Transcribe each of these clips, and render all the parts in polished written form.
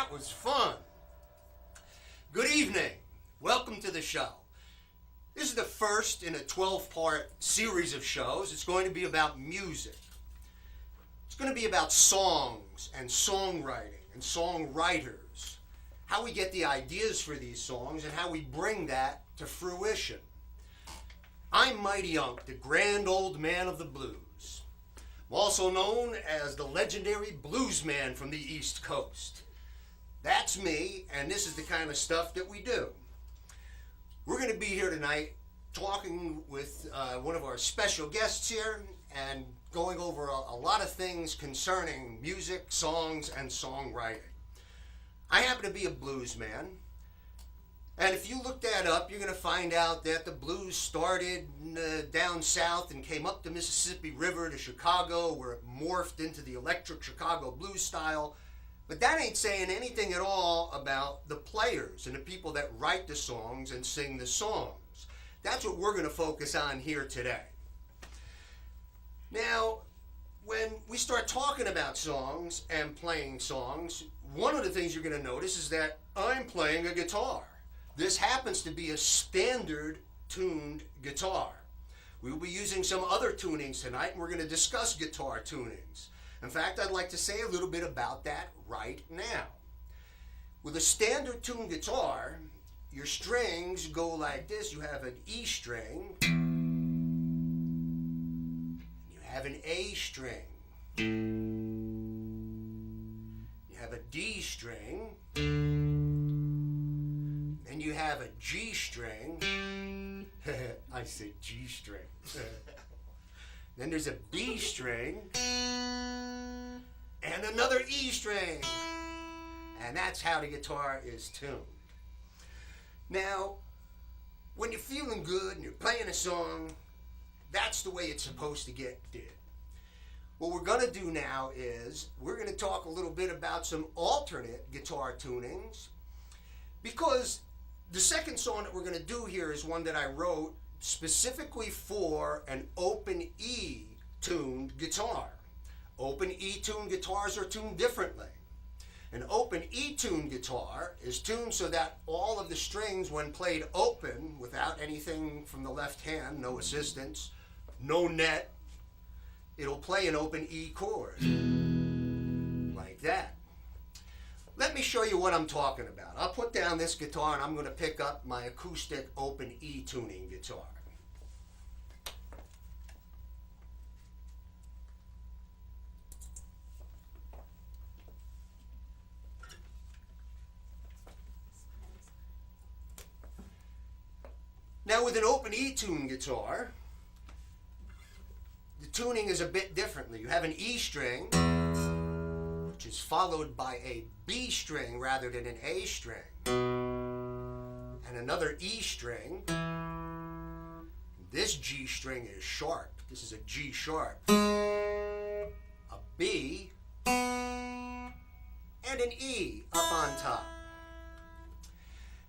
That was fun. Good evening. Welcome to the show. This is the first in a 12-part series of shows. It's going to be about music. It's going to be about songs and songwriting and songwriters, how we get the ideas for these songs and how we bring that to fruition. I'm Mighty Unk, the grand old man of the blues. I'm also known as the legendary blues man from the East Coast. That's me, and this is the kind of stuff that we do. We're going to be here tonight talking with one of our special guests here and going over a lot of things concerning music, songs, and songwriting. I happen to be a blues man, and if you look that up, you're going to find out that the blues started down south and came up the Mississippi River to Chicago, where it morphed into the electric Chicago blues style. But that ain't saying anything at all about the players and the people that write the songs and sing the songs. That's what we're going to focus on here today. Now, when we start talking about songs and playing songs, one of the things you're going to notice is that I'm playing a guitar. This happens to be a standard tuned guitar. We will be using some other tunings tonight, and we're going to discuss guitar tunings. In fact, I'd like to say a little bit about that right now. With a standard tuned guitar, your strings go like this. You have an E string, you have an A string, you have a D string, and you have a G string. I said G string. Then there's a B string and another E string. And that's how the guitar is tuned. Now, when you're feeling good and you're playing a song, that's the way it's supposed to get did. What we're going to do now is we're going to talk a little bit about some alternate guitar tunings, because the second song that we're going to do here is one that I wrote specifically for an open E tuned guitar. Open E tuned guitars are tuned differently. An open E tuned guitar is tuned so that all of the strings, when played open, without anything from the left hand, no assistance, no net, it'll play an open E chord. Like that. Let me show you what I'm talking about. I'll put down this guitar and I'm going to pick up my acoustic open E tuning guitar. Now with an open E tuned guitar, the tuning is a bit differently. You have an E string, which is followed by a B string rather than an A string, and another E string. This G string is sharp. This is a G sharp, a B, and an E up on top.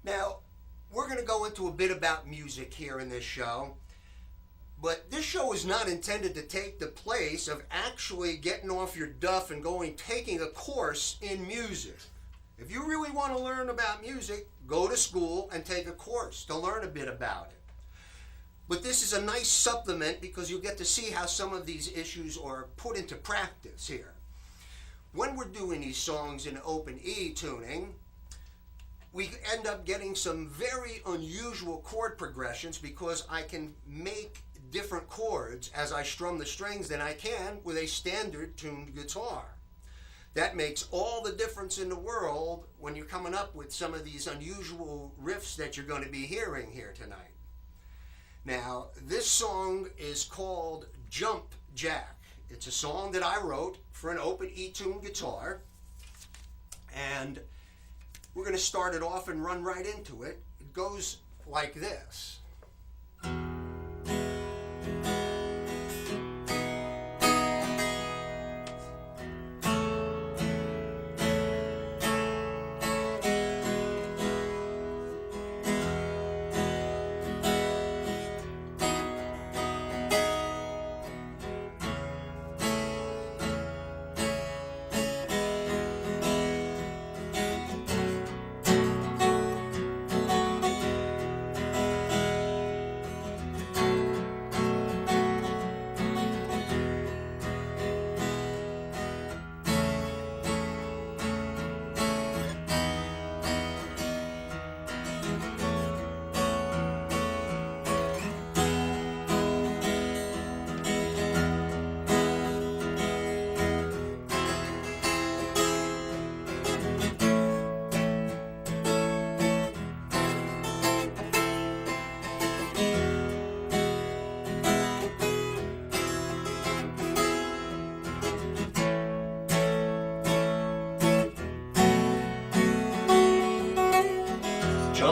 Now, we're going to go into a bit about music here in this show, but this show is not intended to take the place of actually getting off your duff and taking a course in music. If you really want to learn about music, go to school and take a course to learn a bit about it. But this is a nice supplement because you'll get to see how some of these issues are put into practice here. When we're doing these songs in open E tuning, we end up getting some very unusual chord progressions because I can make different chords as I strum the strings than I can with a standard tuned guitar. That makes all the difference in the world when you're coming up with some of these unusual riffs that you're going to be hearing here tonight. Now, this song is called Jump Jack. It's a song that I wrote for an open E tuned guitar, and we're going to start it off and run right into it. It goes like this.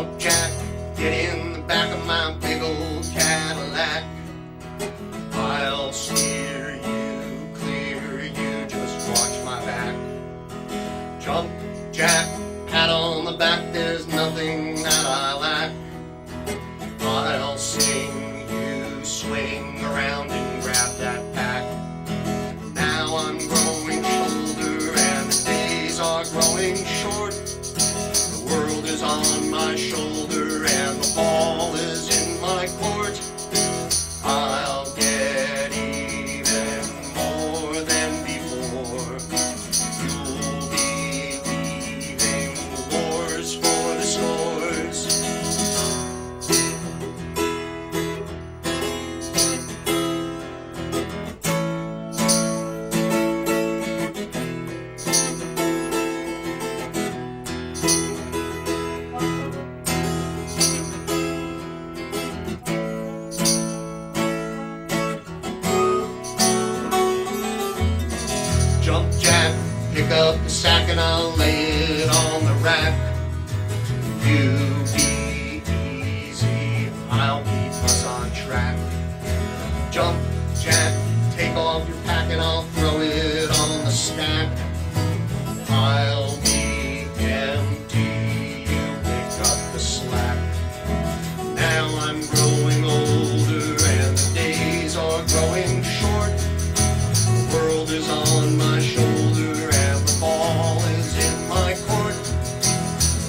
Jump Jack, get in the back of my big old Cadillac. I'll steer you clear, you just watch my back. Jump Jack, pat on the back, there's nothing that I lack. I'll sing, you swing around and grab that pack. Now I'm growing shoulder and the days are growing short. The world is on my shoulder and the ball is in my court. I'll get even more than before. You'll be leaving wars for the scores. Jump Jack, pick up the sack and I'll lay it on the rack. You be easy, I'll keep us on track. Jump Jack, take off your pack and I'll throw it on the stack. I'll be empty, you pick up the slack. Now I'm growing older and the days are growing short. The world is on my shoulder and the ball is in my court.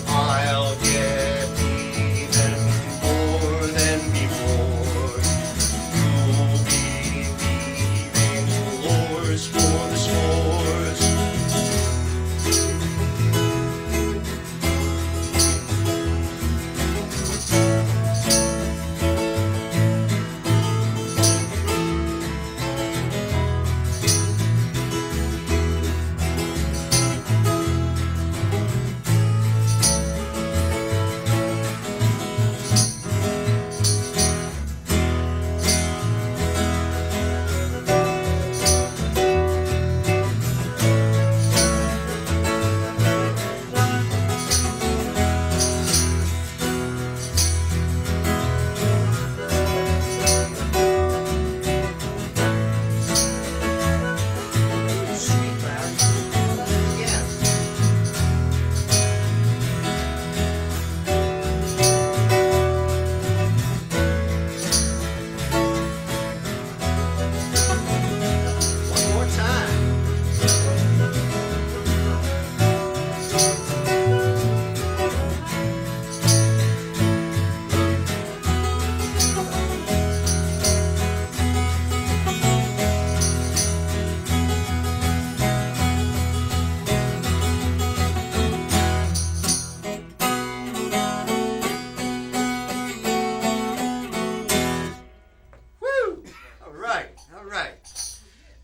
I'll get even more than before. You'll be leaving wars for the scores.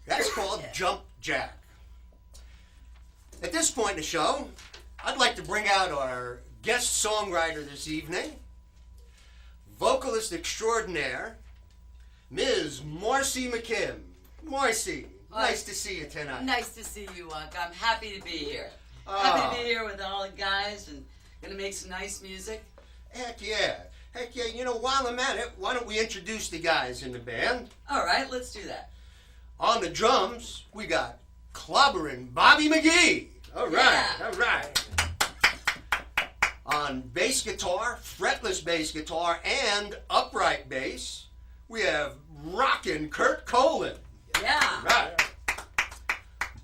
That's called Jump Jack. At this point in the show, I'd like to bring out our guest songwriter this evening, vocalist extraordinaire, Ms. Marci McKim. Marci, nice to see you tonight. Nice to see you, Unk. I'm happy to be here. Happy to be here with all the guys and gonna make some nice music. Heck yeah. Heck yeah. You know, while I'm at it, why don't we introduce the guys in the band? All right, let's do that. On the drums, we got clobbering Bobby McGee. All right, Yeah. all right. On bass guitar, fretless bass guitar, and upright bass, we have rockin' Kurt Colin. Yeah. Right.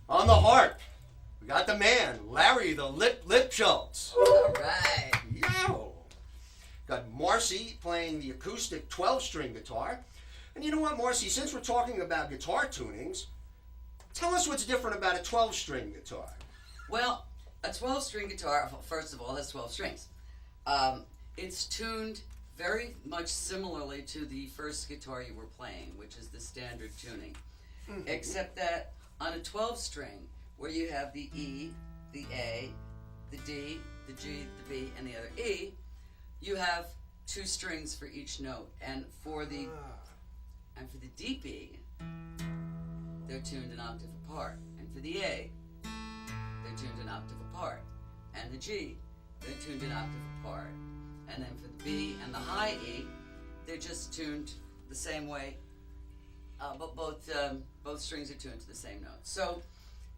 On the harp, we got the man, Larry the Lip Schultz. All right. Yo! Got Marci playing the acoustic 12-string guitar. And you know what, Marci, since we're talking about guitar tunings, tell us what's different about a 12-string guitar. Well, a 12-string guitar, first of all, has 12 strings. It's tuned very much similarly to the first guitar you were playing, which is the standard tuning. Mm-hmm. Except that on a 12-string, where you have the E, the A, the D, the G, the B, and the other E, you have 2 strings for each note. And for the deep E, they're tuned an octave apart. And for the A, they're tuned an octave apart. And the G, they're tuned an octave apart. And then for the B and the high E, they're just tuned the same way, but both strings are tuned to the same note. So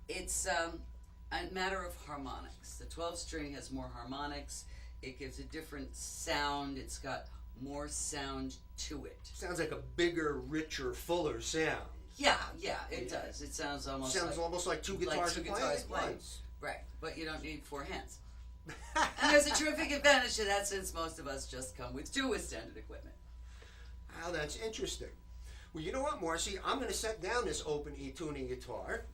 it's a matter of harmonics. The 12 string has more harmonics. It gives a different sound. It's got more sound to it. Sounds like a bigger, richer, fuller sound. Yeah, it does. It sounds almost like two guitars playing at once. Right, but you don't need four hands. And there's a terrific advantage to that since most of us just come with two with standard equipment. Wow, that's interesting. Well, you know what, Marci? I'm going to set down this open E tuning guitar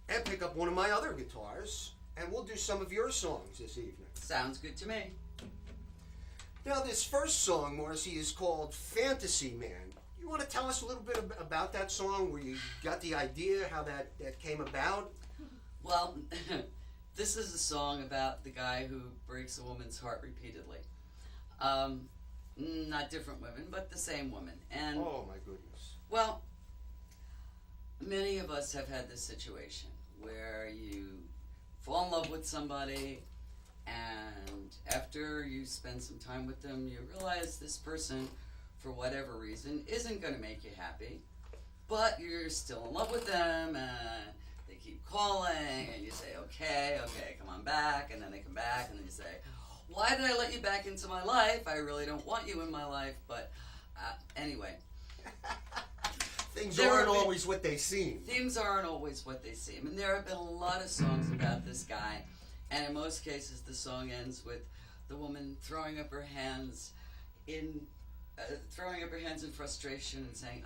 and pick up one of my other guitars, and we'll do some of your songs this evening. Sounds good to me. Now, this first song, Marci, is called Fantasy Man. You want to tell us a little bit about that song, where you got the idea, how that came about? Well, this is a song about the guy who breaks a woman's heart repeatedly. Not different women, but the same woman. And oh, my goodness. Well, many of us have had this situation where you fall in love with somebody, and after you spend some time with them, you realize this person, for whatever reason, isn't going to make you happy, but you're still in love with them, and they keep calling, and you say, okay, come on back, and then they come back, and then you say, why did I let you back into my life? I really don't want you in my life, but anyway. Things aren't always what they seem. Things aren't always what they seem, and there have been a lot of songs about this guy, and in most cases the song ends with the woman throwing up her hands in frustration and saying,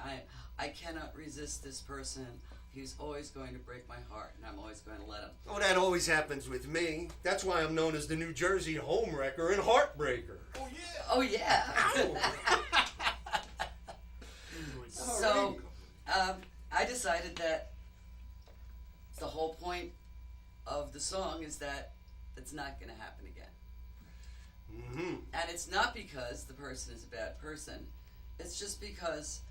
I cannot resist this person. He's always going to break my heart, and I'm always going to let him. Oh, that always happens with me. That's why I'm known as the New Jersey homewrecker and heartbreaker. Oh, yeah. So, I decided that the whole point of the song is that it's not going to happen again. Mm-hmm. And it's not because the person is a bad person. It's just because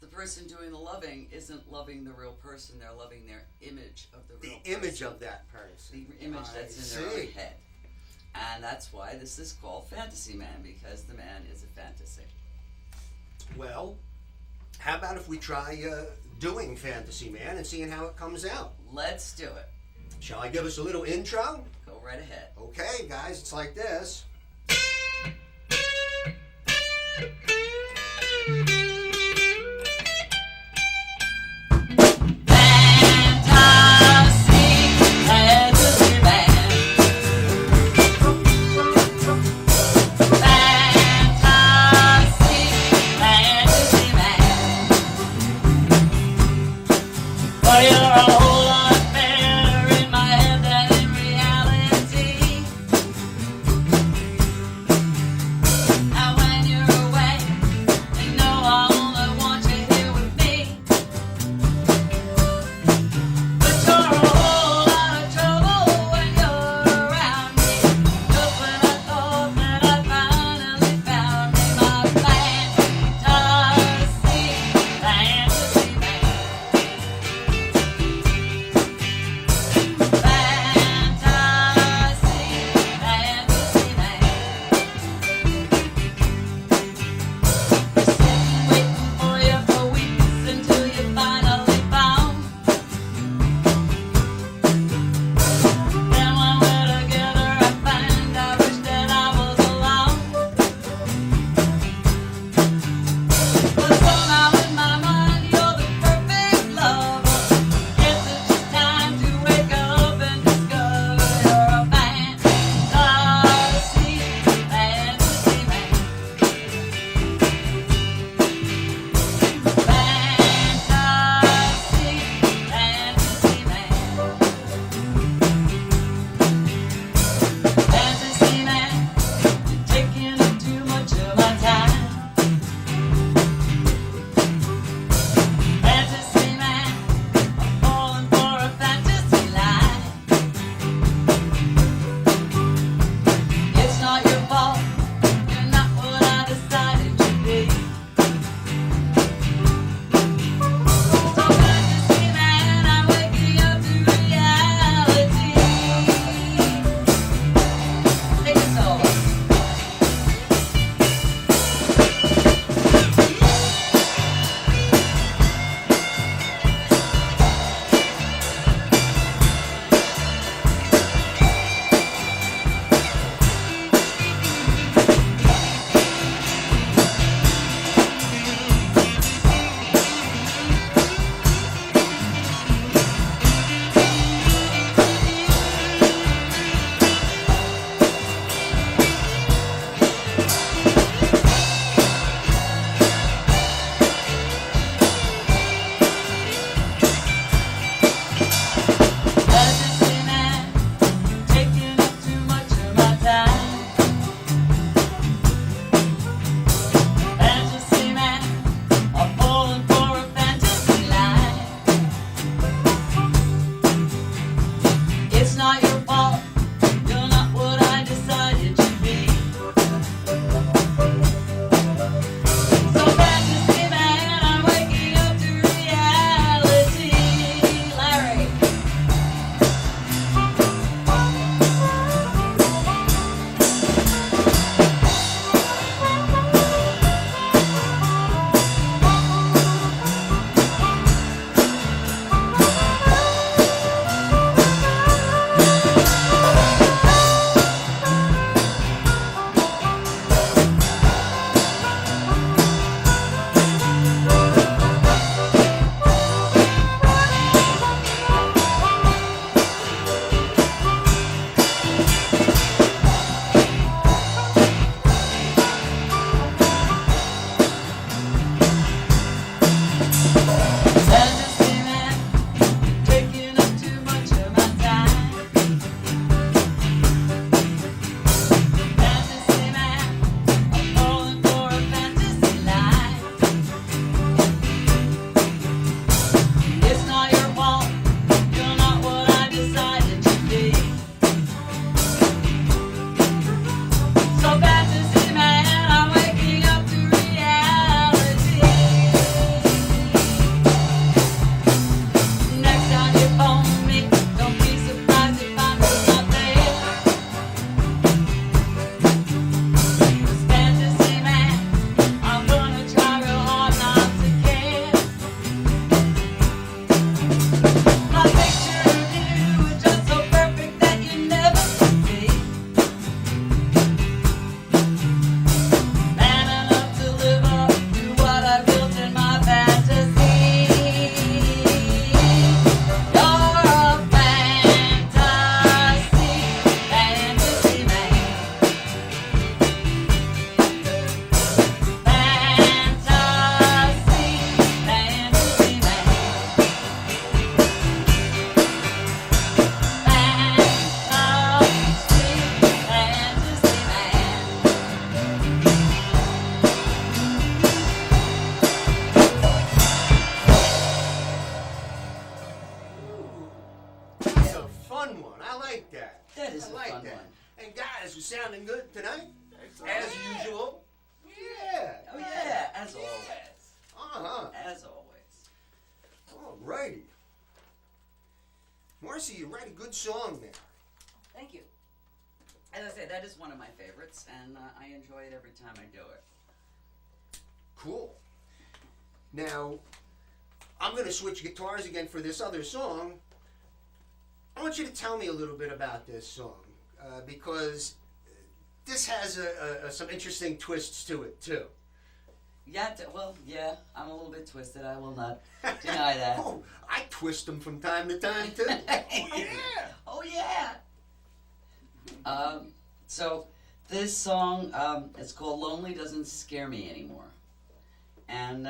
the person doing the loving isn't loving the real person. They're loving their image of the real person. The image of that person. The image that's in their own head. And that's why this is called Fantasy Man, because the man is a fantasy. Well, how about if we try doing Fantasy Man and seeing how it comes out? Let's do it. Shall I give us a little intro? Go right ahead. Okay, guys, it's like this. guys are sounding good tonight, Excellent. as usual. Yeah. Oh yeah, as always. As always. Alrighty. Marci, you write a good song there. Thank you. As I say, that is one of my favorites, and I enjoy it every time I do it. Cool. Now, I'm going to switch guitars again for this other song. I want you to tell me a little bit about this song, because this has some interesting twists to it, too. Yeah, yeah, I'm a little bit twisted. I will not deny that. Oh, I twist them from time to time, too. Oh, yeah. So this song, it's called Lonely Doesn't Scare Me Anymore. And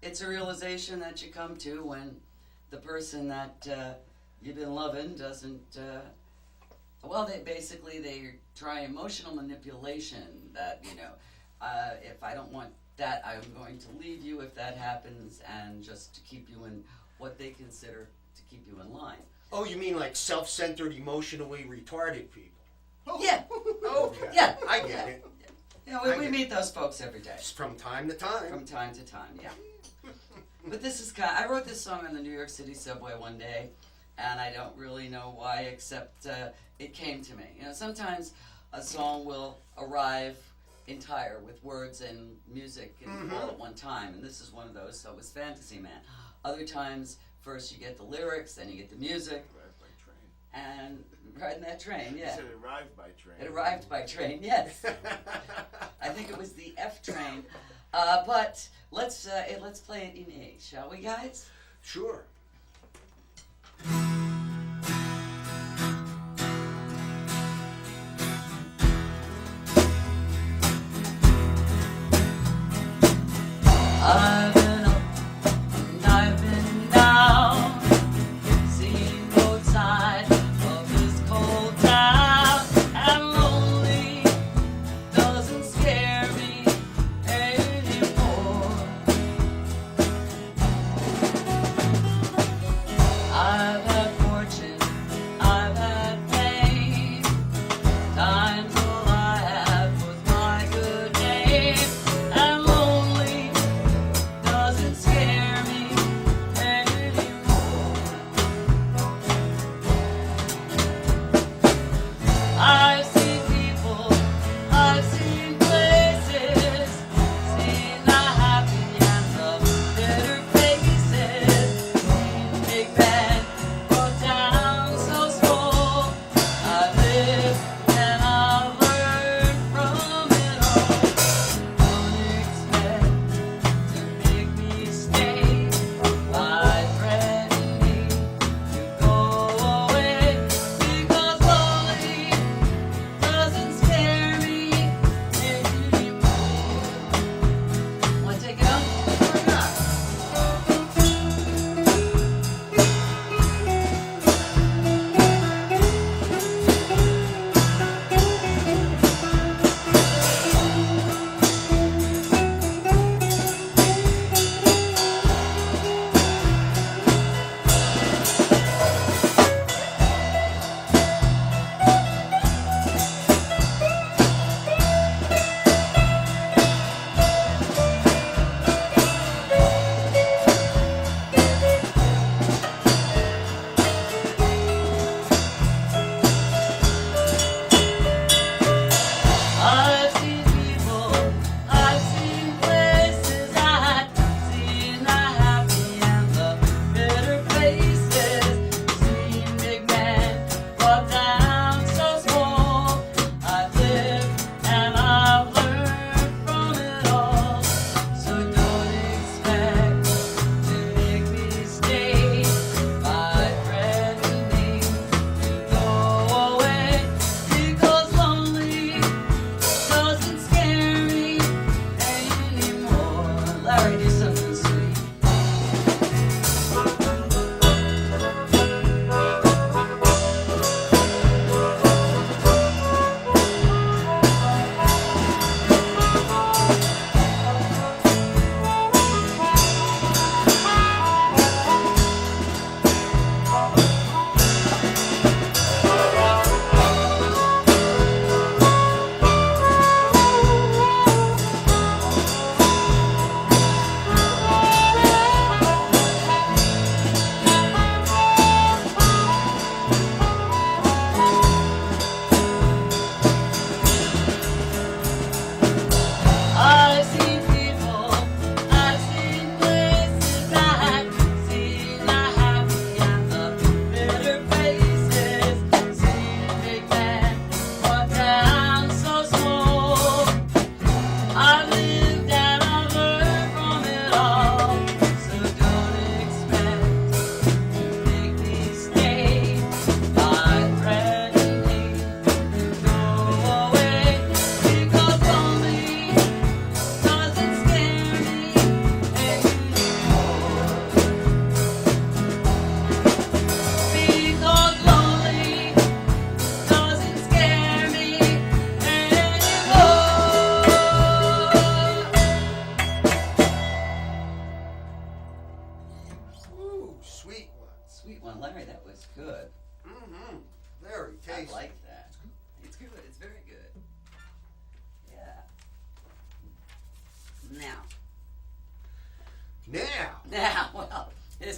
it's a realization that you come to when the person that you've been loving doesn't, they try emotional manipulation that, if I don't want that, I'm going to leave you if that happens, and just to keep you in what they consider to keep you in line. Oh, you mean like self-centered, emotionally retarded people? Yeah. Okay. Yeah. I get it. We meet those folks every day. From time to time. From time to time, yeah. But this is I wrote this song on the New York City subway one day, and I don't really know why, except it came to me. Sometimes a song will arrive entire with words and music and all at one time, and this is one of those, so it was Fantasy Man. Other times, first you get the lyrics, then you get the music. Arrived by train. And riding that train, You yeah. said it arrived by train. It arrived by train, yes. I think it was the F train. But let's play it in A, shall we, guys? Sure. I've been up and I've been down, seen both sides of this cold town, and lonely doesn't scare me anymore.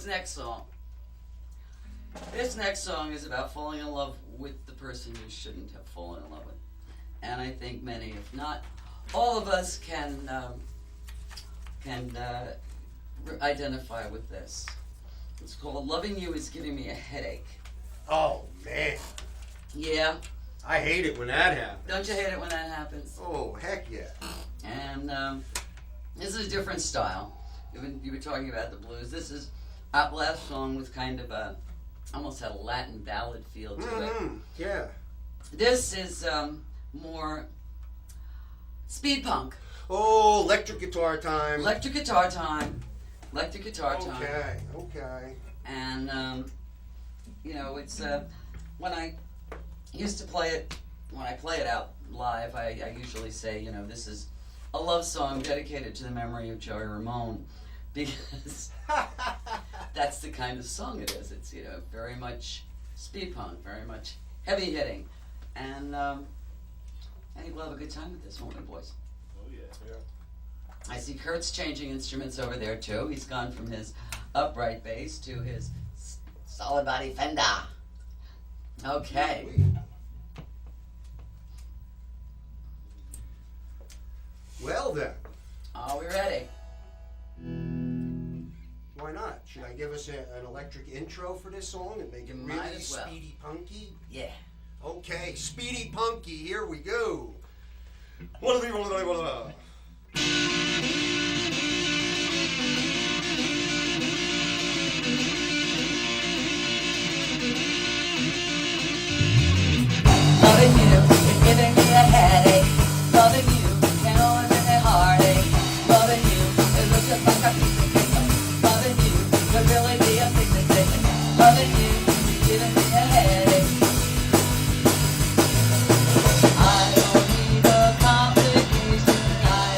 next song. This next song is about falling in love with the person you shouldn't have fallen in love with. And I think many, if not all of us, can identify with this. It's called Loving You Is Giving Me a Headache. Oh, man. Yeah. I hate it when that happens. Don't you hate it when that happens? Oh, heck yeah. And this is a different style. You were talking about the blues. This is our last song with kind of a, almost had a Latin ballad feel to it. Yeah. This is more speed punk. Oh, electric guitar time. Electric guitar time. Electric guitar time. Okay. And, you know, it's, when I used to play it, when I play it out live, I usually say, you know, this is a love song dedicated to the memory of Joey Ramone, because that's the kind of song it is. It's, you know, very much speed punk, very much heavy hitting. And I think we'll have a good time with this, won't we, boys? Oh, yeah. I see Kurt's changing instruments over there, too. He's gone from his upright bass to his solid body Fender. Okay. Well, then. Are we ready? Why not? Should I give us an electric intro for this song and make it You might really as well. speedy punky? Yeah. Okay, speedy punky, here we go. Loving you is giving me a headache. Loving you can only bring me heartache. Loving you, it looks just like a piece of cake. Loving you could really be a big mistake. Loving you is giving me a headache. I don't need a complication. I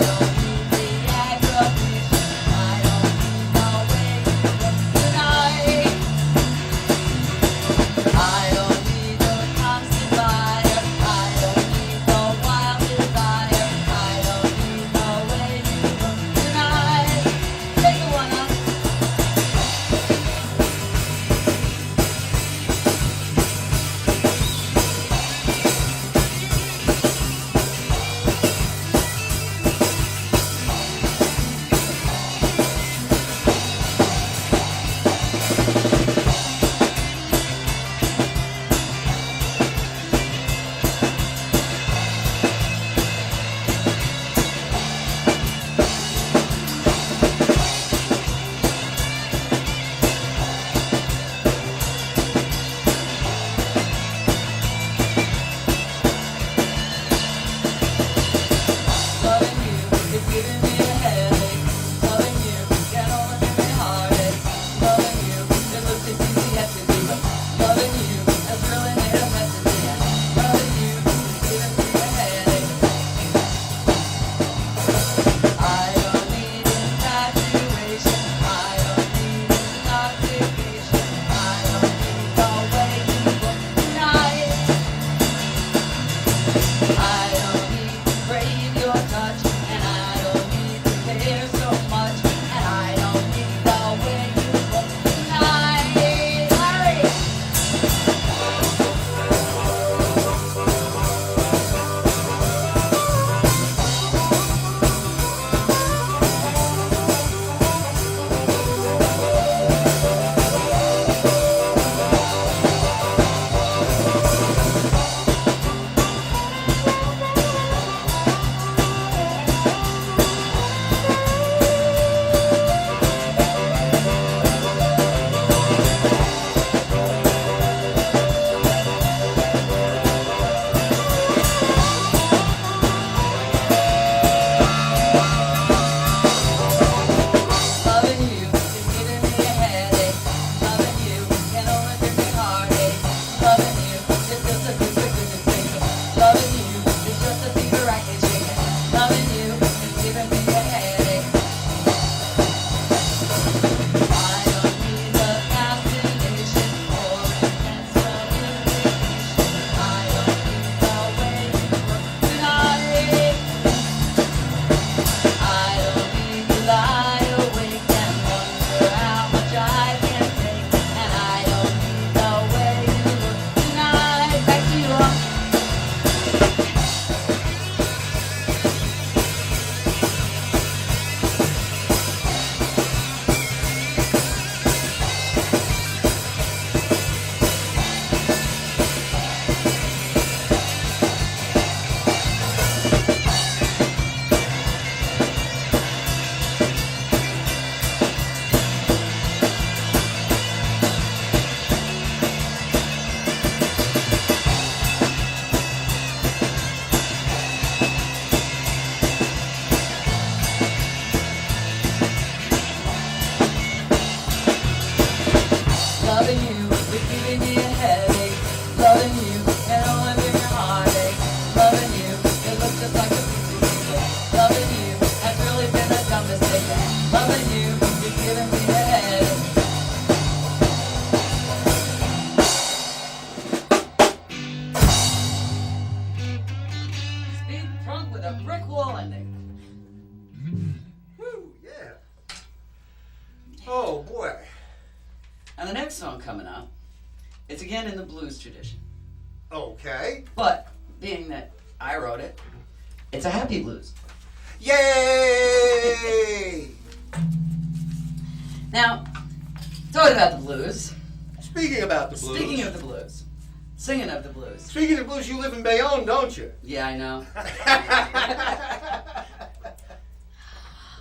with a brick wall ending. Woo, yeah. Oh boy. And the next song coming up, it's again in the blues tradition. Okay. But being that I wrote it, it's a happy blues. Yay! Now, talking about the blues. Speaking about the blues. Speaking of the blues. Singing of the blues. Speaking of blues, you live in Bayonne, don't you? Yeah, I know.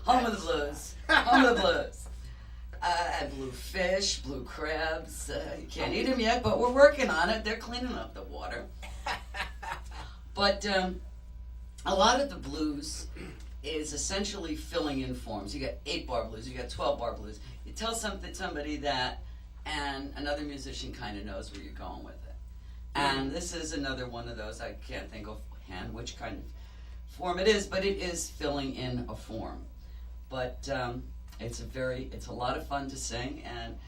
Home of the blues. Home of the blues. Blue fish, blue crabs. You can't eat them yet, but we're working on it. They're cleaning up the water. But a lot of the blues is essentially filling in forms. You got 8-bar blues, you got 12-bar blues. You tell somebody that, and another musician kind of knows where you're going with it. And this is another one of those. I can't think offhand which kind of form it is, but it is filling in a form. But it's a lot of fun to sing, and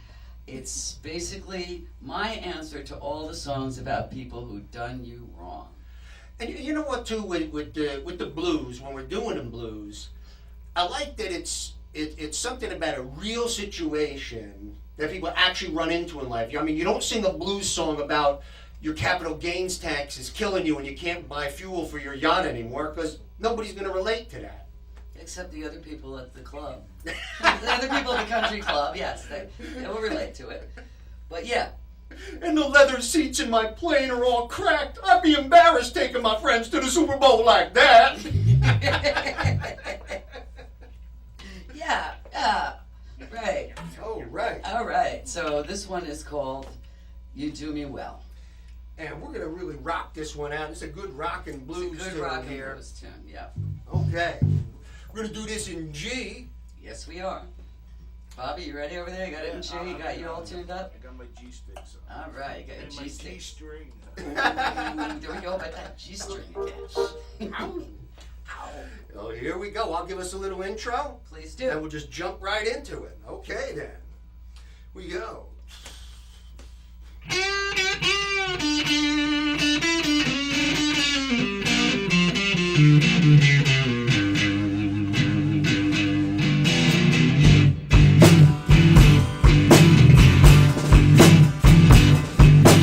it's basically my answer to all the songs about people who done you wrong. And you know what, too, with the blues, when we're doing them blues, I like that it's something about a real situation that people actually run into in life. I mean, you don't sing a blues song about your capital gains tax is killing you and you can't buy fuel for your yacht anymore, because nobody's going to relate to that. Except the other people at the club. The other people at the country club, yes, they will relate to it. But yeah. And the leather seats in my plane are all cracked. I'd be embarrassed taking my friends to the Super Bowl like that. Yeah, right. Oh, right. All right, so this one is called You Do Me Well. And we're going to really rock this one out. It's a good rock and blues It's a good tune rock and here. blues tune, yeah. Okay. We're going to do this in G. Yes, we are. Bobby, you ready over there? You got it in G? You got you all tuned up? I got my G sticks on. All right, you got your And my G G sticks. string. There we go, about that G string again. Oh, here we go. I'll give us a little intro. Please And do. we'll just jump right into it. Okay, then. We go.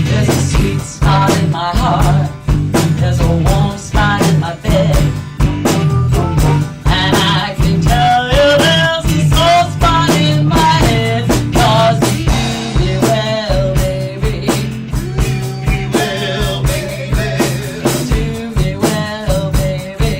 There's a sweet spot in my heart. There's a warm spot in my bed. And I can tell you there's a sore spot in my head. 'Cause you do me well, baby. Well, baby. You do me well, baby.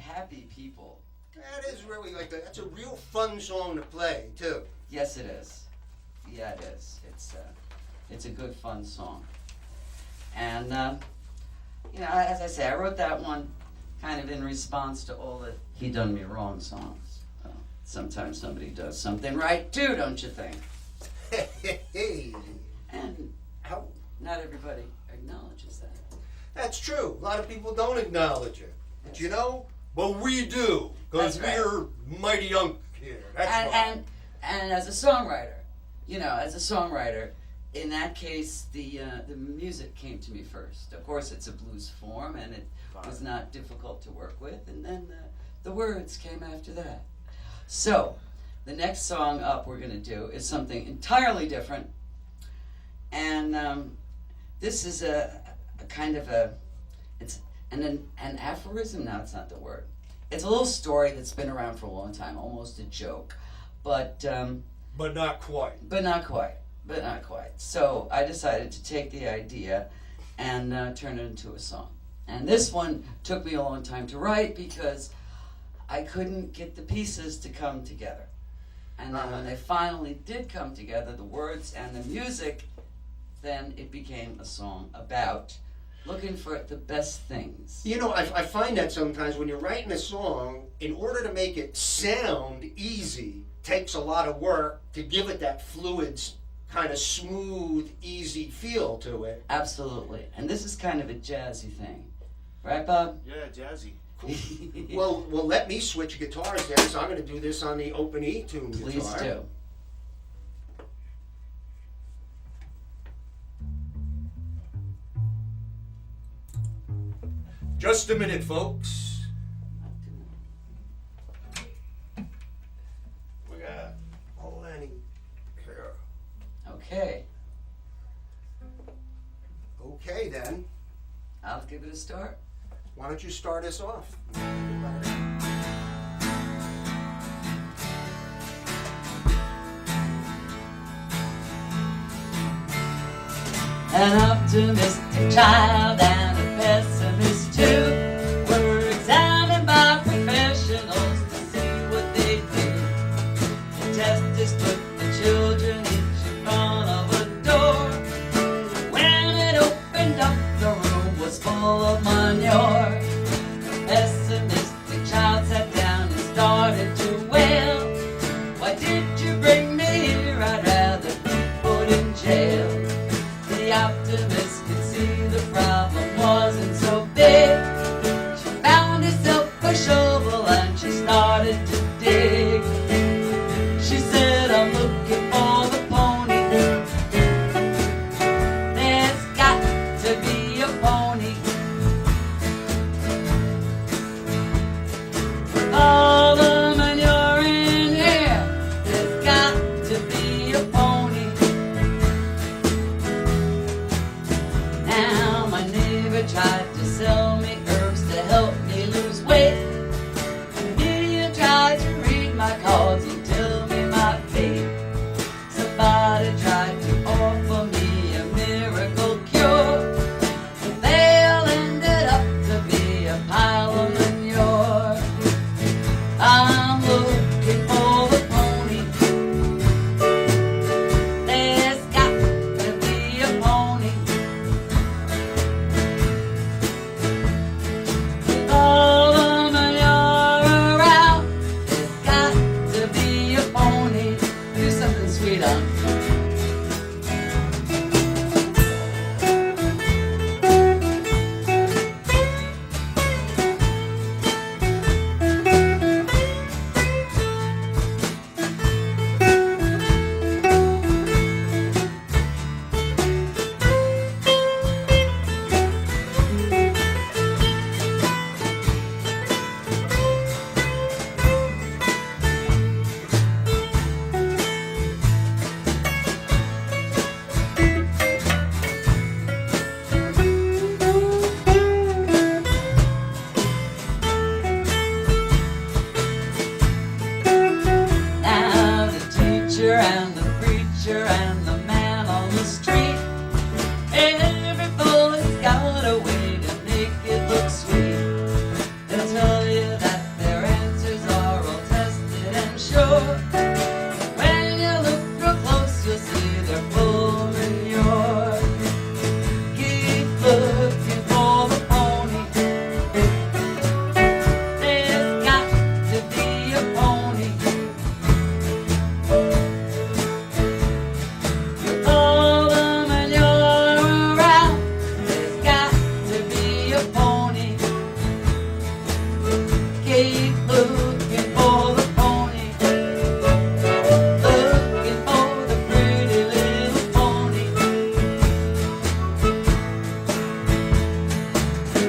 happy people. That is really like that's a real fun song to play too. Yes, it is. Yeah, it is. It's a good, fun song. And, as I say, I wrote that one kind of in response to all the He Done Me Wrong songs. Sometimes somebody does something right too, don't you think? Hey. And How? not everybody acknowledges that. That's true. A lot of people don't acknowledge it. But but we do. Because That's right. we're mighty Unk here. That's right. And as a songwriter, in that case, the music came to me first. Of course, it's a blues form, and it was not difficult to work with. And then the words came after that. So, the next song up we're going to do is something entirely different. And this is a kind of it's an aphorism. No, it's not the word. It's a little story that's been around for a long time, almost a joke, but not quite. But not quite. So I decided to take the idea and turn it into a song. And this one took me a long time to write because I couldn't get the pieces to come together. And then when they finally did come together, the words and the music, then it became a song about looking for the best things. I find that sometimes when you're writing a song, in order to make it sound easy, takes a lot of work to give it that fluid, kind of smooth, easy feel to it. Absolutely. And this is kind of a jazzy thing. Right, Bob? Yeah, jazzy. Cool. well, let me switch guitars then, so I'm going to do this on the open E tune guitar. Please do. Just a minute, folks. We got Lenny here. Okay. Okay, then. I'll give it a start. Why don't you start us off? An optimistic child and a pessimist too were examined by professionals to see what they do. The test is put the children each in front of a door. When it opened up, the room was full of manure. The pessimistic child sat down and started to wail. Why did you bring me here? I'd rather be put in jail. The optimist could see the problem wasn't so big. She found herself a shovel and she started to dig. She said, I'm looking for the pony. There's got to be a pony. All the manure in here, there's got to be a pony. Now my neighbor tried to sell me herbs to help me lose weight. He tried to read my cards and tell me my fate. Somebody tried to offer me a miracle cure, but they all ended up to be a pile of manure. I'm looking for the pony. There's got to be a pony. All the manure around, there's got to be a pony. Do something sweet, huh? Now the teacher and the preacher and the man on the street, every bullet's got a way to make it look sweet. They'll tell you that sure. When you look real close, you'll see they're pulling yours. Keep looking for the pony. There's got to be a pony. You call them and you're around. There's got to be a pony. Keep looking for the pony. Looking for the pretty little pony.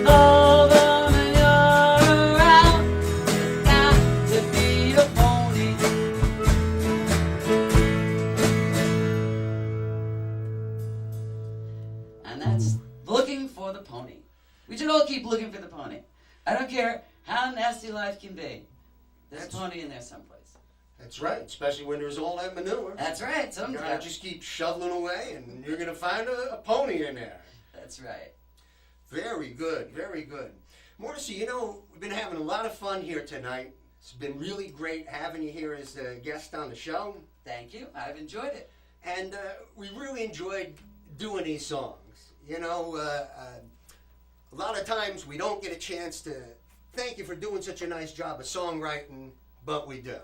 All them and you're around. There's got to be a pony. And that's looking for the pony. We should all keep looking for the pony. I don't care how nasty life can be. There's a pony in there someplace. That's right, especially when there's all that manure. That's right. You Sometimes. gotta just keep shoveling away, and you're gonna find a pony in there. That's right. Very good, very good. Marci, you know, we've been having a lot of fun here tonight. It's been really great having you here as a guest on the show. Thank you. I've enjoyed it. And we really enjoyed doing these songs. You know, a lot of times we don't get a chance to thank you for doing such a nice job of songwriting, but we do.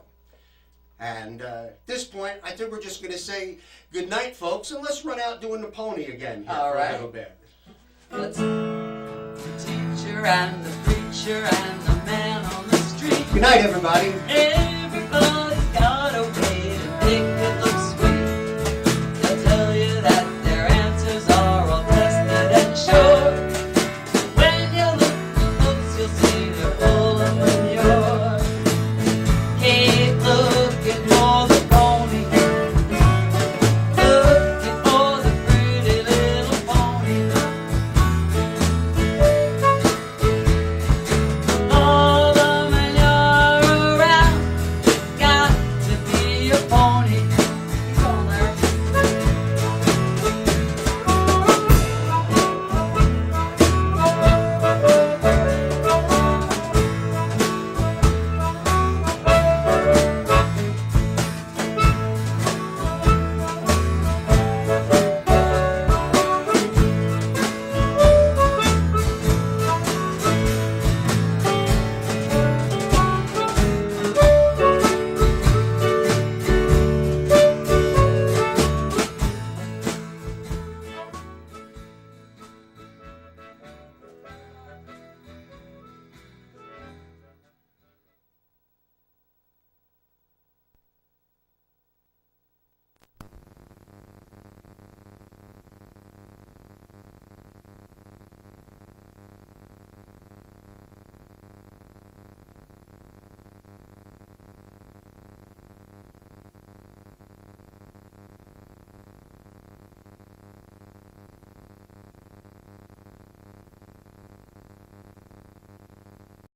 And at this point, I think we're just going to say good night, folks, and let's run out doing the pony again here All for right. a little bit. Let's the teacher and the preacher and the man on the street. Good night, everybody. Every